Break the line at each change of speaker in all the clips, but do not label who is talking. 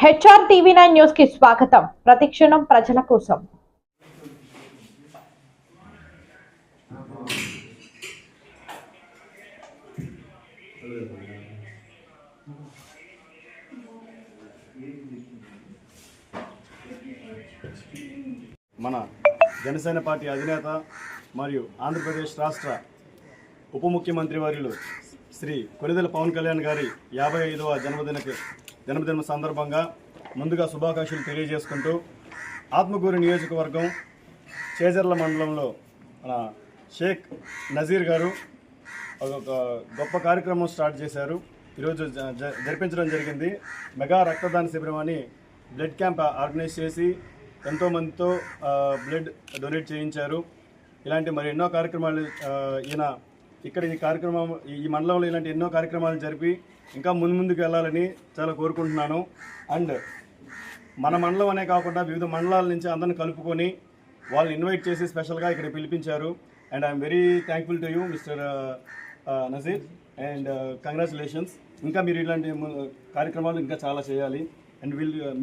HR TV9 news కి స్వాగతం. ప్రతిక్షణం ప్రజల కోసం.
మన జనసేన పార్టీ అధినేత మరియు ఆంధ్రప్రదేశ్ రాష్ట్ర ఉప ముఖ్యమంత్రి వర్యులు శ్రీ కొణిదెల పవన్ కళ్యాణ్ గారి 55వ జన్మదిన సందర్భంగా ముందుగా శుభాకాంక్షలు తెలియజేసుకుంటూ ఆత్మకూరు నియోజకవర్గం చేజర్ల మండలంలో మన షేక్ నజీర్ గారు ఒక గొప్ప కార్యక్రమం స్టార్ట్ చేశారు. ఈరోజు జరిపించడం జరిగింది. మెగా రక్తదాన శిబిరం అని బ్లడ్ క్యాంప్ ఆర్గనైజ్ చేసి ఎంతోమందితో బ్లడ్ డొనేట్ చేయించారు. ఇలాంటి మరి ఎన్నో కార్యక్రమాలు ఈయన ఇక్కడ ఈ మండలంలో ఇలాంటి ఎన్నో కార్యక్రమాలు జరిపి ఇంకా ముందుకు వెళ్ళాలని చాలా కోరుకుంటున్నాను. అండ్ మన మండలం అనే కాకుండా వివిధ మండలాల నుంచి అందరిని కలుపుకొని వాళ్ళని ఇన్వైట్ చేసి స్పెషల్గా ఇక్కడ పిలిపించారు. And I'm very thankful to you mister Nazir and congratulations. ఇంకా మీరు ఇలాంటి కార్యక్రమాలు ఇంకా చాలా చేయాలి. అండ్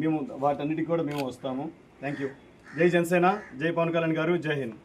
మేము వాటన్నిటికి కూడా మేము వస్తాము. Thank you. జై జనసేన, జై పవన్ కళ్యాణ్ గారు, జై హింద్.